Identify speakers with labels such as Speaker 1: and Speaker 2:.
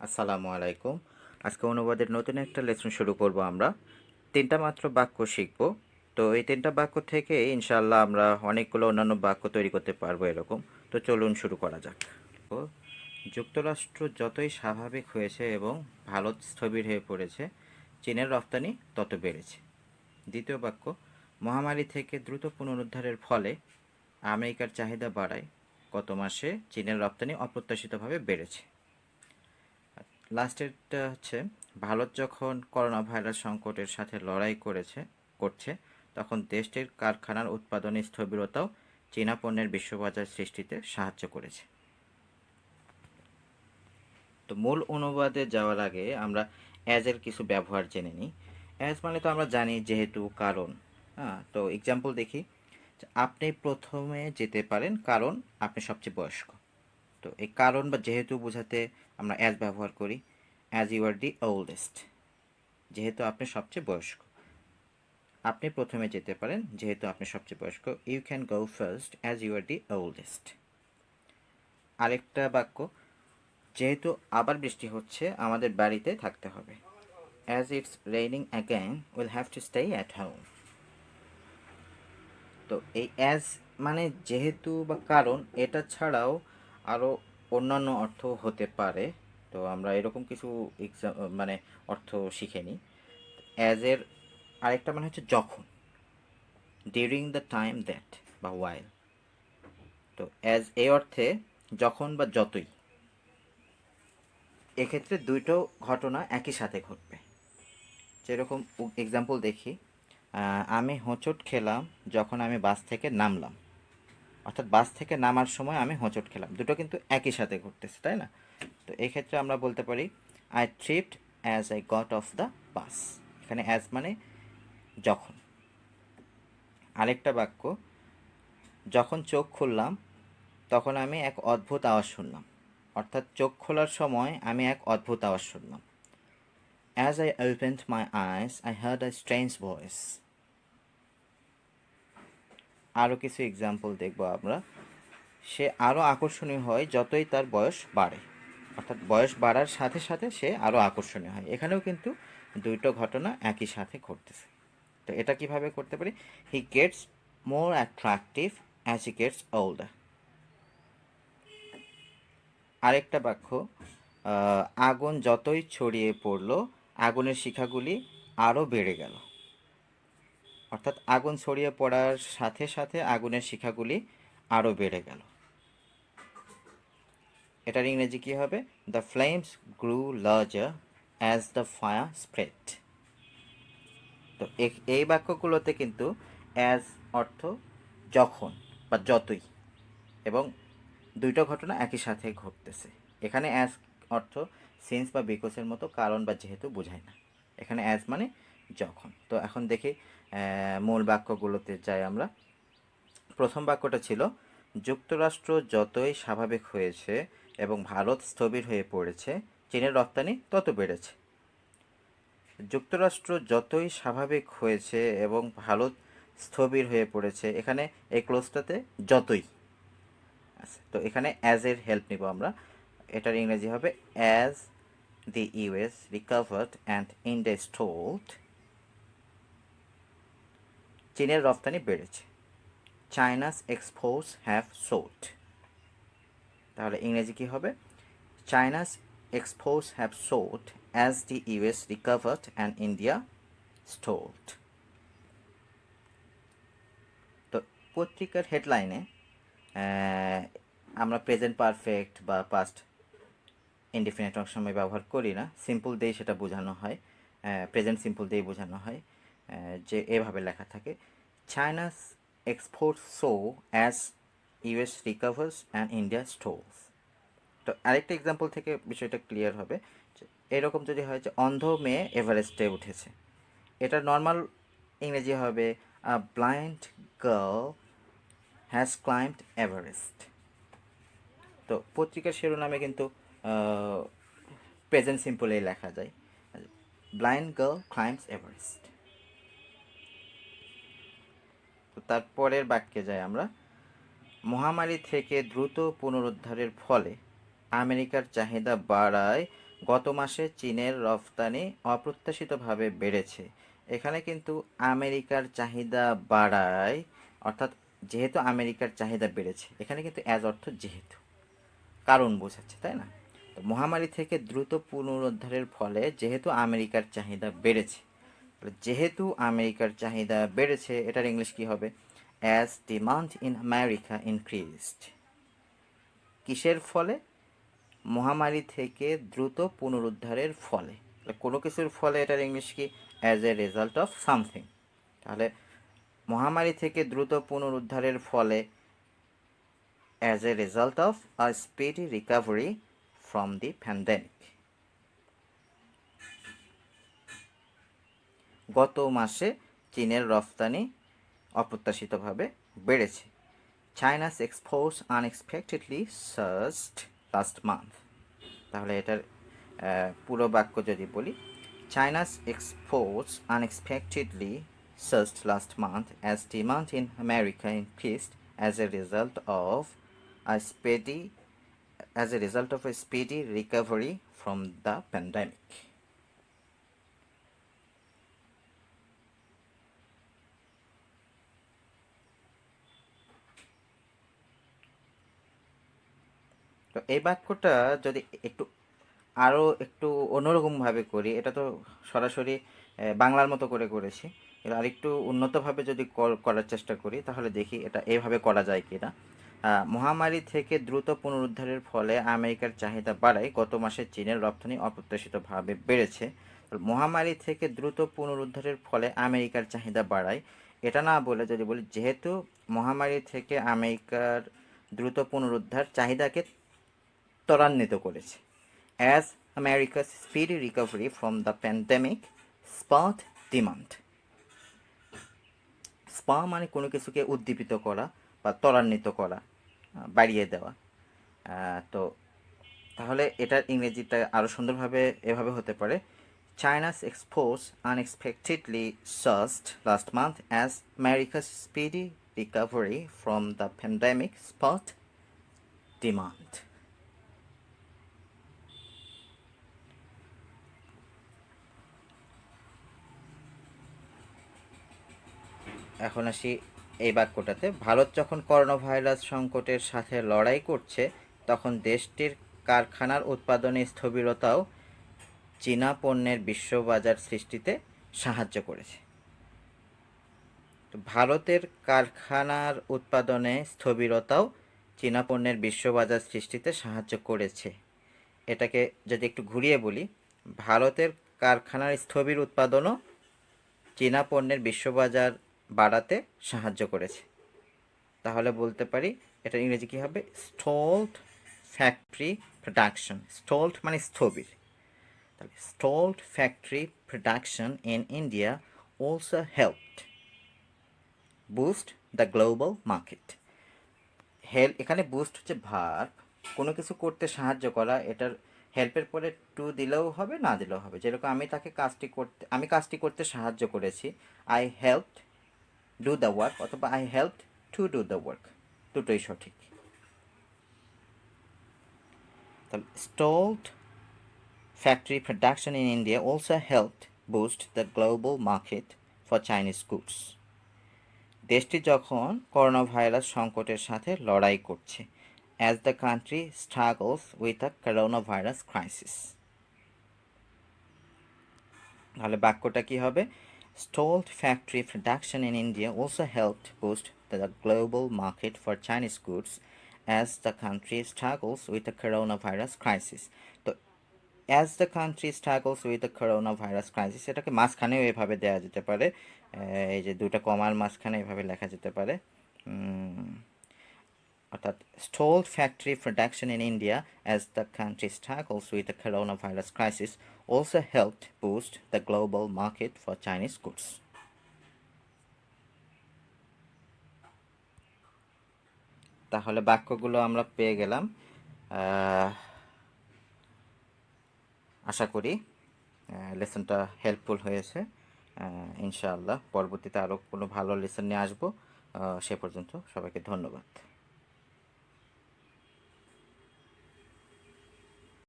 Speaker 1: আসসালামু আলাইকুম। আজকে অনুবাদের নতুন একটা লেসন শুরু করব আমরা। ৩টা মাত্র বাক্য শিখব। তো এই ৩টা বাক্য থেকে ইনশাআল্লাহ আমরা অনেকগুলো অন্যান্য বাক্য তৈরি করতে পারবো এরকম। তো চলুন শুরু করা যাক। তো যুক্তরাষ্ট্র যতই স্বাভাবিক হয়েছে এবং ভারত স্থবির হয়ে পড়েছে, চীনের রপ্তানি তত বেড়েছে। দ্বিতীয় বাক্য, মহামারী থেকে দ্রুত পুনরুদ্ধারের ফলে আমেরিকার চাহিদা বাড়ায়। গত মাসে চীনের রপ্তানি অপ্রত্যাশিতভাবে বেড়েছে। লাস্টেরটা হচ্ছে, ভারত যখন করোনা ভাইরাস সংকটের সাথে লড়াই করছে, তখন দেশটির কারখানার উৎপাদনে স্থবিরতাও চীনা পণ্যের বিশ্ববাজার সৃষ্টিতে সাহায্য করেছে। তো মূল অনুবাদে যাওয়ার আগে আমরা অ্যাজের কিছু ব্যবহার জেনে নিই। অ্যাজ মানে তো আমরা জানি যেহেতু, কারণ। হ্যাঁ, তো এক্সাম্পল দেখি। আপনি প্রথমে যেতে পারেন কারণ আপনি সবচেয়ে বয়স্ক। তো এই কারণ বা যেহেতু বোঝাতে আমরা অ্যাজ ব্যবহার করি। As you are the oldest, যেহেতু আপনি সবচেয়ে বয়স্ক। আপনি প্রথমে যেতে পারেন যেহেতু আপনি সবচেয়ে বয়স্ক। You can go first as you are the oldest. আরেকটা বাক্য, যেহেতু আবার বৃষ্টি হচ্ছে আমাদের বাড়িতে থাকতে হবে। As it's raining again will have to stay at home. তো এই অ্যাজ মানে যেহেতু বা কারণ, এটা ছাড়াও আরও অন্যান্য অর্থ হতে পারে। তো আমরা এরকম কিছু মানে অর্থ শিখে নিই। অ্যাজের আরেকটা মানে হচ্ছে যখন, ডিউরিং দ্য টাইম দ্যাট বা ওয়াইল। তো অ্যাজ এই অর্থে যখন বা যতই। এক্ষেত্রে দুটো ঘটনা একই সাথে ঘটবে। যেরকম এক্সাম্পল দেখি, আমি হোঁচট খেলাম যখন আমি বাস থেকে নামলাম। অর্থাৎ বাস থেকে নামার সময় আমি হোঁচট খেলাম, দুটো কিন্তু একই সাথে ঘটতেছে, তাই না? তো এই ক্ষেত্রে আমরা বলতে পারি I tripped as I got off the bus. এখানে অ্যাজ মানে যখন। আরেকটা বাক্য, যখন চোখ খুললাম তখন আমি এক অদ্ভুত আওয়াজ শুনলাম। অর্থাৎ চোখ খোলার সময় আমি এক অদ্ভুত আওয়াজ শুনলাম। As I opened my eyes I heard a strange voice. আরও কিছু এক্সাম্পল দেখব আমরা। সে আরও আকর্ষণীয় হয় যতই তার বয়স বাড়ে। অর্থাৎ বয়স বাড়ার সাথে সাথে সে আরও আকর্ষণীয় হয়। এখানেও কিন্তু দুটো ঘটনা একই সাথে ঘটতেছে। তো এটা কিভাবে করতে পারি? He gets more attractive as he gets older. আরেকটা বাক্য, আগুন যতই ছড়িয়ে পড়ল আগুনের শিখাগুলি আরও বেড়ে গেল। অর্থাৎ আগুন ছড়িয়ে পড়ার সাথে সাথে আগুনের শিখাগুলি আরও বেড়ে গেল। এটার ইংরেজি কী হবে? The flames grew larger as the fire spread. তো এই বাক্যগুলোতে কিন্তু অ্যাজ অর্থ যখন বা যতই, এবং দুইটা ঘটনা একই সাথে ঘটতেছে। এখানে অ্যাজ অর্থ সিন্স বা বিকজের মতো কারণ বা যেহেতু বোঝায় না। এখানে অ্যাজ মানে যখন। তো এখন দেখি মূল বাক্যগুলোতে যাই আমরা। প্রথম বাক্যটা ছিল, যুক্তরাষ্ট্র যতই স্বাভাবিক হয়েছে এবং ভারত স্থবির হয়ে পড়েছে, চীনের রপ্তানি তত বেড়েছে। যুক্তরাষ্ট্র যতই স্বাভাবিক হয়েছে এবং ভারত স্থবির হয়ে পড়েছে, এখানে এই ক্লোজটাতে যতই। আচ্ছা, তো এখানে অ্যাজ এর হেল্প নিব আমরা। এটার ইংরেজি হবে as the US recovered and India stalled, চীনের রপ্তানি বেড়েছে। China's exports have soared। তাহলে ইংরেজি কি হবে? China's exports have soared as the US recovered and India stalled। তো পত্রিকার হেডলাইনে আমরা প্রেজেন্ট পারফেক্ট বা পাস্ট ইনডিফিনিট অনেক সময় ব্যবহার করি না, সিম্পল দিয়ে সেটা বোঝানো হয়। প্রেজেন্ট সিম্পল দিয়ে বোঝানো হয়, যে এভাবে লেখা থাকে, চায়নাস export so as US রিকভার্স and India stoles. তো আরেকটা এক্সাম্পল থেকে বিষয়টা ক্লিয়ার হবে। এরকম যদি হয় যে অন্ধ মেয়ে এভারেস্টে উঠেছে, এটা নর্মাল ইংরেজি হবে আ blind girl has climbed Everest. তো পত্রিকার শিরোনামে কিন্তু প্রেজেন্ট সিম্পলেই লেখা যায়, ব্লাইন্ড গার্ল ক্লাইম্বস এভারেস্ট। তো তারপরের বাক্যে যাই আমরা। মহামারী থেকে দ্রুত পুনরুদ্ধারের ফলে আমেরিকার চাহিদা বাড়ায় গত মাসে চীনের রফতানি অপ্রত্যাশিতভাবে বেড়েছে। এখানে কিন্তু আমেরিকার চাহিদা বাড়ায়, অর্থাৎ যেহেতু আমেরিকার চাহিদা বেড়েছে, এখানে কিন্তু অ্যাজ অর্থ যেহেতু কারণ বোঝাচ্ছে, তাই না? তো মহামারী থেকে দ্রুত পুনরুদ্ধারের ফলে যেহেতু আমেরিকার চাহিদা বেড়েছে, যেহেতু আমেরিকার চাহিদা বেড়েছে এটার ইংলিশ কি হবে? As demand in America increased. কিসের ফলে? মহামারী থেকে দ্রুত পুনরুদ্ধারের ফলে। কোনো কিছুর ফলে এটার ইংলিশ কি? As a result of something. তাহলে মহামারী থেকে দ্রুত পুনরুদ্ধারের ফলে as a result of a speedy recovery from the pandemic. গত মাসে চীনের রফতানি অপ্রত্যাশিতভাবে বেড়েছে। China's exports unexpectedly surged last month. তাহলে এটার পুরো বাক্য যদি বলি, China's exports unexpectedly surged last month as demand in America increased as a result of a speedy recovery from the pandemic. তো এই বাক্যটা যদি একটু অন্যরকমভাবে করি, এটা তো সরাসরি বাংলার মতো করে করেছি, এর আরেকটু উন্নতভাবে যদি করার চেষ্টা করি তাহলে দেখি এটা এইভাবে করা যায় কি না। মহামারী থেকে দ্রুত পুনরুদ্ধারের ফলে আমেরিকার চাহিদা বাড়ায়, গত মাসে চীনের রপ্তানি অপ্রত্যাশিতভাবে বেড়েছে। মহামারী থেকে দ্রুত পুনরুদ্ধারের ফলে আমেরিকার চাহিদা বাড়ায়, এটা না বলে যদি বলি যেহেতু মহামারী থেকে আমেরিকার দ্রুত পুনরুদ্ধার চাহিদাকে ত্বরান্বিত করেছে। As America's speedy recovery from the pandemic spurred demand. Spa মানে কোনো কিছুকে উদ্দীপিত করা বা ত্বরান্বিত করা, বাড়িয়ে দেওয়া। তো তাহলে এটার ইংরেজিটা আরও সুন্দরভাবে এভাবে হতে পারে, China's exports unexpectedly surged last month as America's speedy recovery from the pandemic spurred demand. এখন আসি এই বাক্যটাতে, ভারত যখন করোনা ভাইরাস সংকটের সাথে লড়াই করছে তখন দেশটির কারখানার উৎপাদনে স্থবিরতাও চীনা পণ্যের বিশ্ববাজার সৃষ্টিতে সাহায্য করেছে। তো ভারতের কারখানার উৎপাদনে স্থবিরতাও চীনা পণ্যের বিশ্ববাজার সৃষ্টিতে সাহায্য করেছে। এটাকে যদি একটু ঘুরিয়ে বলি, ভারতের কারখানার স্থবির উৎপাদনও চীনা পণ্যের বিশ্ববাজার বাড়াতে সাহায্য করেছে। তাহলে বলতে পারি এটার ইংরেজি কী হবে? স্টলড ফ্যাক্টরি প্রোডাকশন। স্টলড মানে স্থবির, তাহলে stalled factory production in India also helped boost the global market. এখানে বুস্ট হচ্ছে ভার্ব, কোনো কিছু করতে সাহায্য করা, এটার হেল্পের পরে টু দিলেও হবে, না দিলেও হবে। যেরকম আমি কাজটি করতে সাহায্য করেছি, I helped do the work, অথবা I helped to do the work, দুটোই সঠিক। তাহলে stalled factory production in India also helped boost the global market for Chinese goods. দেশটি যখন করোনা ভাইরাস সংকটের সাথে লড়াই করছে, as the country struggles with the coronavirus crisis. তাহলে বাক্যটা কি হবে? Stalled factory production in India also helped boost the global market for Chinese goods as the country struggles with the coronavirus crisis. তো as the country struggles with the coronavirus crisis, এটাকে মাঝখানেও এভাবে দেওয়া যেতে পারে, এই যে দুটো কমার মাঝখানে এভাবে লেখা যেতে পারে, অর্থাৎ stalled factory production in India as the country struggles with the coronavirus crisis also helped boost the global market for Chinese goods. তাহলে বাক্যগুলো আমরা পেয়ে গেলাম। আশা করি লেসনটা হেল্পফুল হয়েছে। ইনশাআল্লাহ পরবর্তীতে আরও কোনো ভালো লেসন নিয়ে আসবো। সে পর্যন্ত সবাইকে ধন্যবাদ।